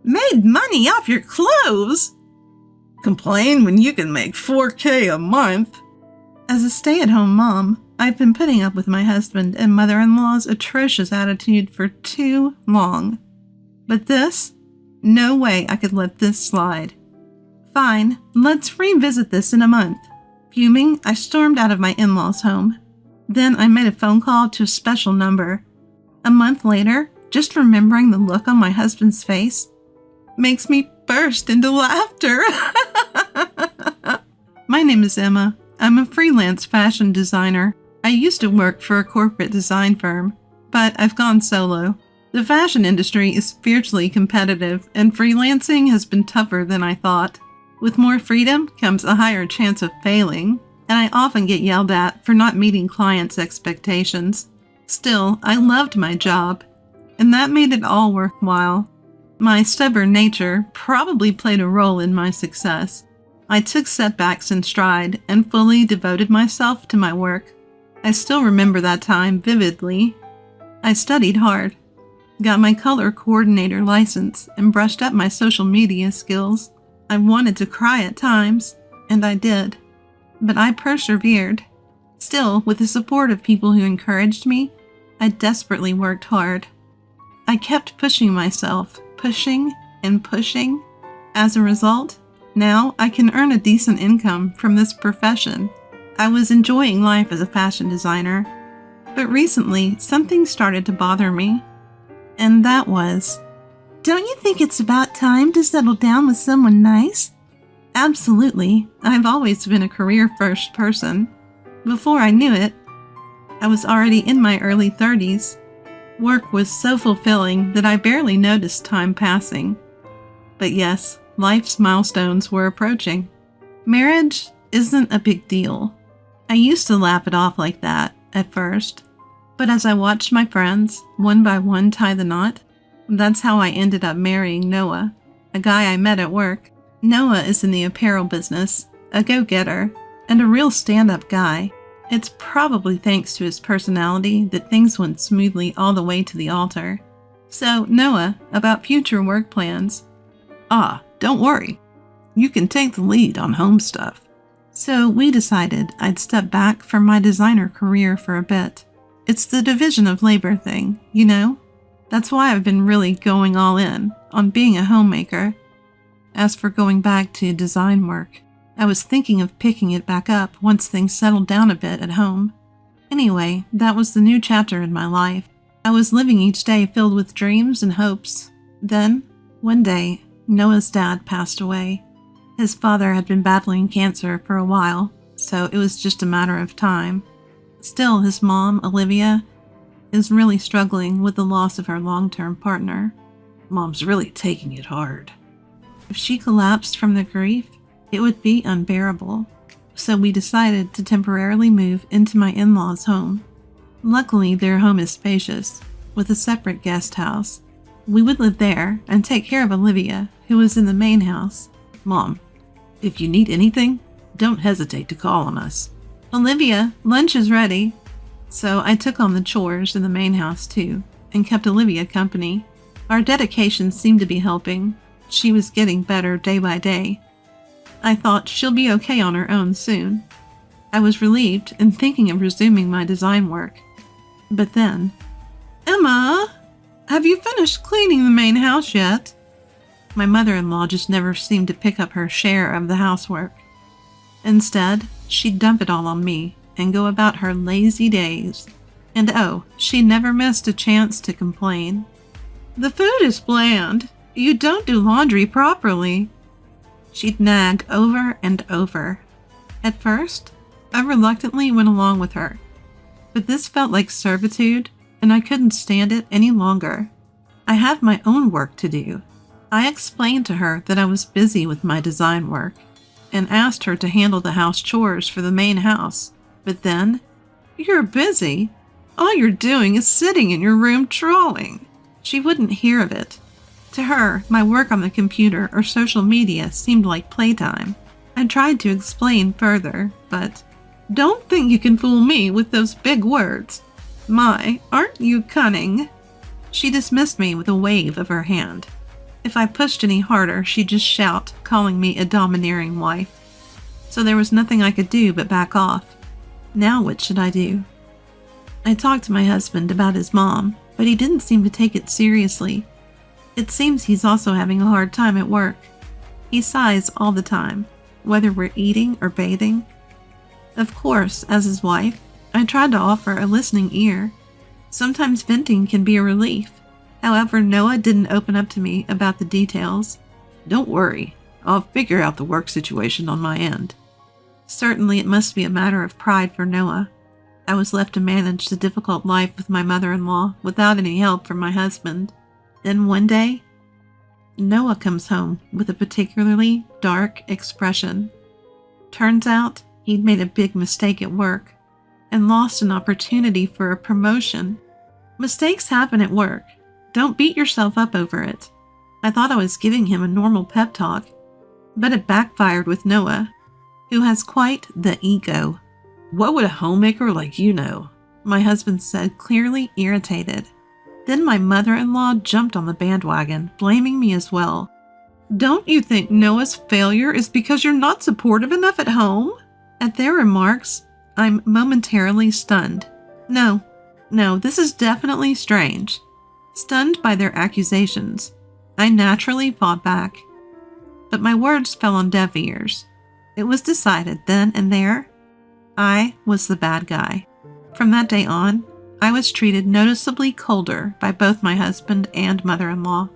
Made money off your clothes? Complain when you can make $4,000 a month. As a stay-at-home mom, I've been putting up with my husband and mother-in-law's atrocious attitude for too long. But this? No way I could let this slide. Fine, let's revisit this in a month. Fuming, I stormed out of my in-laws' home. Then I made a phone call to a special number. A month later, just remembering the look on my husband's face makes me burst into laughter. My name is Emma. I'm a freelance fashion designer. I used to work for a corporate design firm, but I've gone solo. The fashion industry is fiercely competitive, and freelancing has been tougher than I thought. With more freedom comes a higher chance of failing, and I often get yelled at for not meeting clients' expectations. Still, I loved my job, and that made it all worthwhile. My stubborn nature probably played a role in my success. I took setbacks in stride and fully devoted myself to my work. I still remember that time vividly. I studied hard, got my color coordinator license, and brushed up my social media skills. I wanted to cry at times, and I did. But I persevered. Still, with the support of people who encouraged me, I desperately worked hard. I kept pushing myself, pushing and pushing. As a result, now I can earn a decent income from this profession. I was enjoying life as a fashion designer, but recently something started to bother me. And that was, don't you think it's about time to settle down with someone nice? Absolutely. I've always been a career-first person. Before I knew it, I was already in my early 30s. Work was so fulfilling that I barely noticed time passing. But yes, life's milestones were approaching. Marriage isn't a big deal. I used to laugh it off like that at first, but as I watched my friends, one by one, tie the knot, that's how I ended up marrying Noah, a guy I met at work. Noah is in the apparel business, a go-getter, and a real stand-up guy. It's probably thanks to his personality that things went smoothly all the way to the altar. So, Noah, about future work plans. Don't worry. You can take the lead on home stuff. So we decided I'd step back from my designer career for a bit. It's the division of labor thing, you know? That's why I've been really going all in on being a homemaker. As for going back to design work, I was thinking of picking it back up once things settled down a bit at home. Anyway, that was the new chapter in my life. I was living each day filled with dreams and hopes. Then, one day, Noah's dad passed away. His father had been battling cancer for a while, so it was just a matter of time. Still, his mom, Olivia, is really struggling with the loss of her long-term partner. Mom's really taking it hard. If she collapsed from the grief, it would be unbearable. So we decided to temporarily move into my in-laws' home. Luckily, their home is spacious, with a separate guest house. We would live there and take care of Olivia, who was in the main house. Mom, if you need anything, don't hesitate to call on us. Olivia, lunch is ready. So I took on the chores in the main house too, and kept Olivia company. Our dedication seemed to be helping. She was getting better day by day. I thought she'll be okay on her own soon. I was relieved and thinking of resuming my design work. But then, Emma, have you finished cleaning the main house yet? My mother-in-law just never seemed to pick up her share of the housework. Instead, she'd dump it all on me and go about her lazy days. And oh, she never missed a chance to complain. The food is bland. You don't do laundry properly. She'd nag over and over. At first, I reluctantly went along with her. But this felt like servitude, and I couldn't stand it any longer. I have my own work to do. I explained to her that I was busy with my design work, and asked her to handle the house chores for the main house. But then, "You're busy? All you're doing is sitting in your room trolling." She wouldn't hear of it. To her, my work on the computer or social media seemed like playtime. I tried to explain further, but don't think you can fool me with those big words. My, aren't you cunning? She dismissed me with a wave of her hand. If I pushed any harder, she'd just shout, calling me a domineering wife. So there was nothing I could do but back off. Now what should I do? I talked to my husband about his mom, but he didn't seem to take it seriously. It seems he's also having a hard time at work. He sighs all the time, whether we're eating or bathing. Of course, as his wife, I tried to offer a listening ear. Sometimes venting can be a relief. However, Noah didn't open up to me about the details. Don't worry, I'll figure out the work situation on my end. Certainly it must be a matter of pride for Noah. I was left to manage the difficult life with my mother-in-law without any help from my husband. Then one day, Noah comes home with a particularly dark expression. Turns out he'd made a big mistake at work and lost an opportunity for a promotion. Mistakes happen at work. Don't beat yourself up over it. I thought I was giving him a normal pep talk, but it backfired with Noah, who has quite the ego. What would a homemaker like you know? My husband said, clearly irritated. Then my mother-in-law jumped on the bandwagon, blaming me as well. Don't you think Noah's failure is because you're not supportive enough at home? At their remarks, I'm momentarily stunned. No, this is definitely strange. Stunned by their accusations, I naturally fought back. But my words fell on deaf ears. It was decided then and there, I was the bad guy. From that day on, I was treated noticeably colder by both my husband and mother-in-law.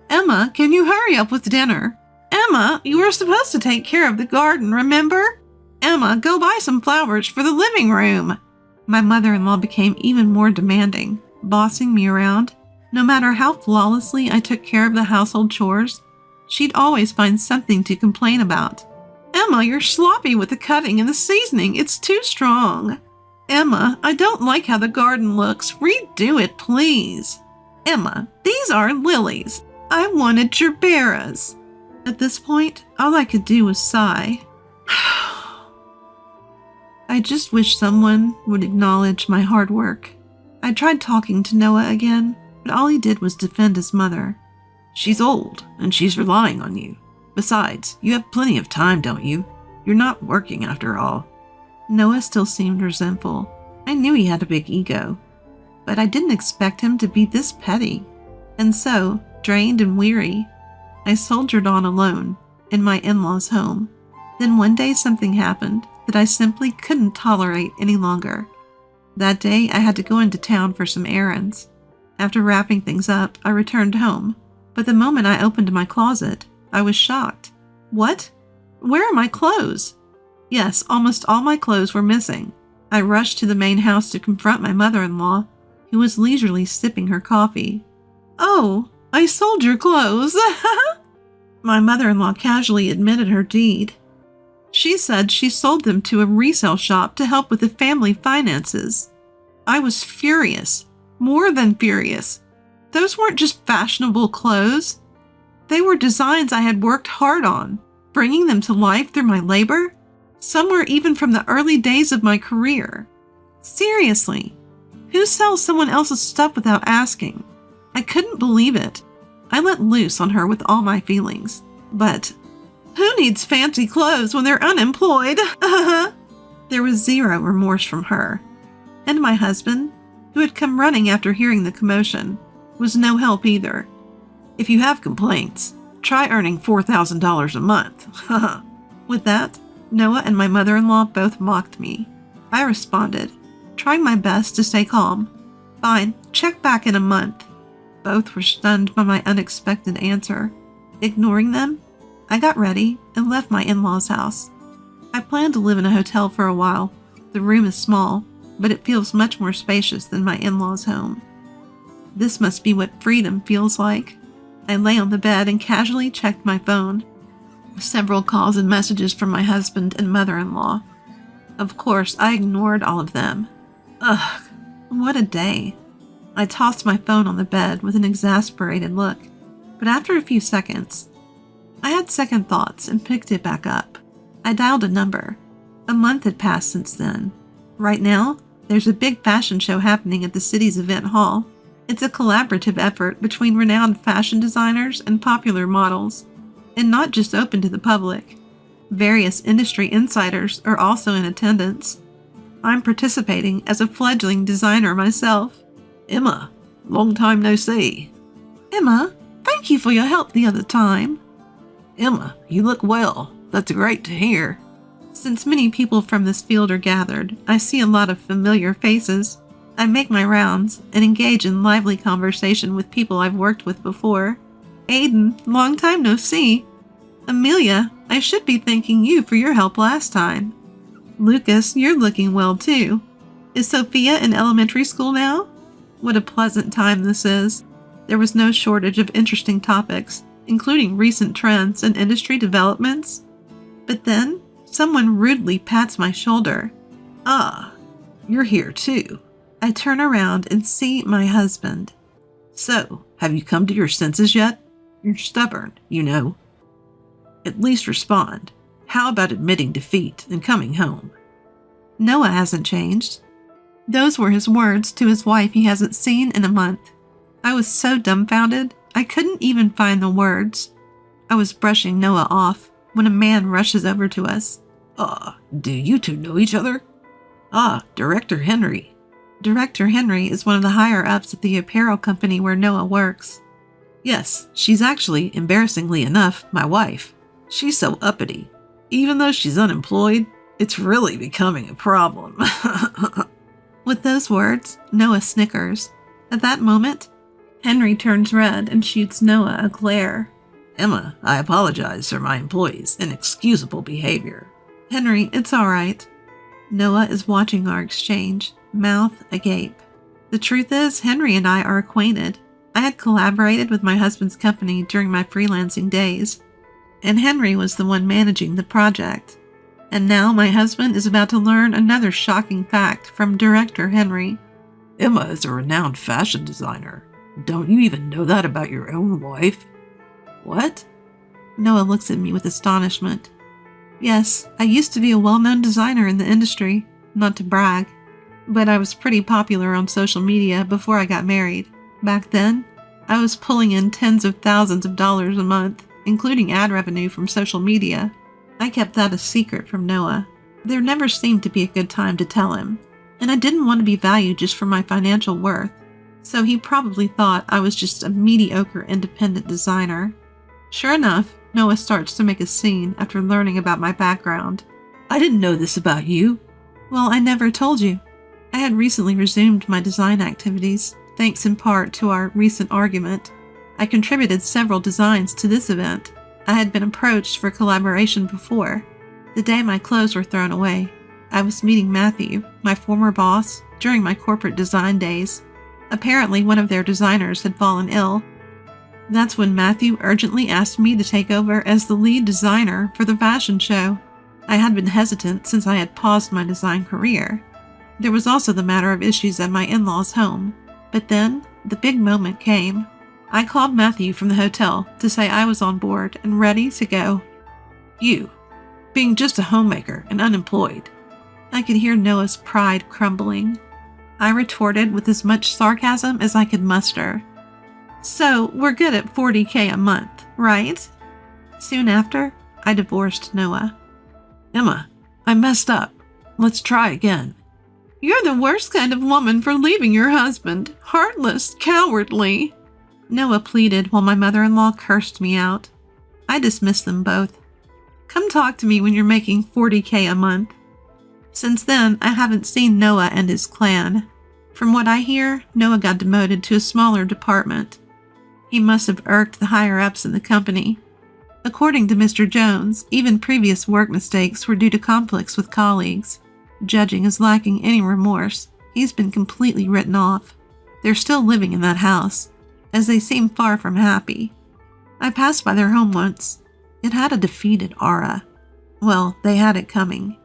Emma, can you hurry up with dinner? Emma, you were supposed to take care of the garden, remember? Emma, go buy some flowers for the living room. My mother-in-law became even more demanding, bossing me around. No matter how flawlessly I took care of the household chores, she'd always find something to complain about. Emma, you're sloppy with the cutting and the seasoning. It's too strong. Emma, I don't like how the garden looks. Redo it, please. Emma, these are lilies. I wanted gerberas. At this point, all I could do was sigh. I just wish someone would acknowledge my hard work. I tried talking to Noah again, but all he did was defend his mother. She's old, and she's relying on you. Besides, you have plenty of time, don't you? You're not working after all. Noah still seemed resentful. I knew he had a big ego, but I didn't expect him to be this petty. And so, drained and weary, I soldiered on alone in my in-laws' home. Then one day something happened that I simply couldn't tolerate any longer. That day, I had to go into town for some errands. After wrapping things up, I returned home. But the moment I opened my closet, I was shocked. What? Where are my clothes? Yes, almost all my clothes were missing. I rushed to the main house to confront my mother-in-law, who was leisurely sipping her coffee. Oh, I sold your clothes. My mother-in-law casually admitted her deed. She said she sold them to a resale shop to help with the family finances. I was furious, more than furious. Those weren't just fashionable clothes. They were designs I had worked hard on, bringing them to life through my labor. Some were even from the early days of my career. Seriously, who sells someone else's stuff without asking? I couldn't believe it. I let loose on her with all my feelings. But who needs fancy clothes when they're unemployed? There was zero remorse from her. And my husband, who had come running after hearing the commotion, was no help either. If you have complaints, try earning $4,000 a month. With that, Noah and my mother-in-law both mocked me. I responded, trying my best to stay calm. Fine, check back in a month. Both were stunned by my unexpected answer. Ignoring them, I got ready and left my in-laws' house. I plan to live in a hotel for a while. The room is small, but it feels much more spacious than my in-laws' home. This must be what freedom feels like. I lay on the bed and casually checked my phone. Several calls and messages from my husband and mother-in-law. Of course, I ignored all of them. Ugh, what a day. I tossed my phone on the bed with an exasperated look, but after a few seconds, I had second thoughts and picked it back up. I dialed a number. A month had passed since then. Right now, there's a big fashion show happening at the city's event hall. It's a collaborative effort between renowned fashion designers and popular models, and not just open to the public. Various industry insiders are also in attendance. I'm participating as a fledgling designer myself. Emma, long time no see. Emma, thank you for your help the other time. Emma, you look well. That's great to hear. Since many people from this field are gathered, I see a lot of familiar faces. I make my rounds and engage in lively conversation with people I've worked with before. Aiden, long time no see. Amelia, I should be thanking you for your help last time. Lucas, you're looking well too. Is Sophia in elementary school now? What a pleasant time this is. There was no shortage of interesting topics, including recent trends and industry developments. But then, someone rudely pats my shoulder. Ah, you're here too. I turn around and see my husband. So, have you come to your senses yet? You're stubborn, you know. At least respond. How about admitting defeat and coming home? Noah hasn't changed. Those were his words to his wife he hasn't seen in a month. I was so dumbfounded, I couldn't even find the words. I was brushing Noah off when a man rushes over to us. Do you two know each other? Director Henry. Director Henry is one of the higher-ups at the apparel company where Noah works. Yes, she's actually, embarrassingly enough, my wife. She's so uppity. Even though she's unemployed, it's really becoming a problem. With those words, Noah snickers. At that moment, Henry turns red and shoots Noah a glare. Emma, I apologize for my employee's inexcusable behavior. Henry, it's all right. Noah is watching our exchange, mouth agape. The truth is, Henry and I are acquainted. I had collaborated with my husband's company during my freelancing days, and Henry was the one managing the project. And now my husband is about to learn another shocking fact from Director Henry. Emma is a renowned fashion designer. Don't you even know that about your own wife? What? Noah looks at me with astonishment. Yes, I used to be a well-known designer in the industry, not to brag, but I was pretty popular on social media before I got married. Back then, I was pulling in tens of thousands of dollars a month, including ad revenue from social media. I kept that a secret from Noah. There never seemed to be a good time to tell him, and I didn't want to be valued just for my financial worth, so he probably thought I was just a mediocre independent designer. Sure enough, Noah starts to make a scene after learning about my background. I didn't know this about you. Well, I never told you. I had recently resumed my design activities, thanks in part to our recent argument. I contributed several designs to this event. I had been approached for collaboration before. The day my clothes were thrown away, I was meeting Matthew, my former boss, during my corporate design days. Apparently, one of their designers had fallen ill. That's when Matthew urgently asked me to take over as the lead designer for the fashion show. I had been hesitant since I had paused my design career. There was also the matter of issues at my in-laws' home. But then, the big moment came. I called Matthew from the hotel to say I was on board and ready to go. You, being just a homemaker and unemployed. I could hear Noah's pride crumbling. I retorted with as much sarcasm as I could muster. So, we're good at $40,000 a month, right? Soon after, I divorced Noah. Emma, I messed up. Let's try again. You're the worst kind of woman for leaving your husband. Heartless, cowardly. Noah pleaded while my mother-in-law cursed me out. I dismissed them both. Come talk to me when you're making $40,000 a month. Since then, I haven't seen Noah and his clan. From what I hear, Noah got demoted to a smaller department. He must have irked the higher-ups in the company. According to Mr. Jones, even previous work mistakes were due to conflicts with colleagues. Judging as lacking any remorse, he's been completely written off. They're still living in that house, as they seem far from happy. I passed by their home once. It had a defeated aura. Well, they had it coming.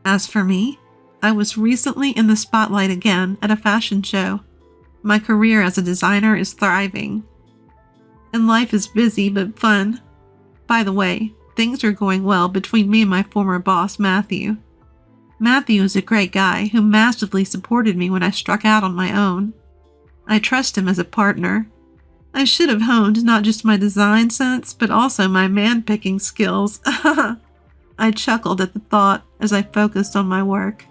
As for me, I was recently in the spotlight again at a fashion show. My career as a designer is thriving. And life is busy but fun. By the way, things are going well between me and my former boss, Matthew. Matthew is a great guy who massively supported me when I struck out on my own. I trust him as a partner. I should have honed not just my design sense, but also my man-picking skills. I chuckled at the thought as I focused on my work.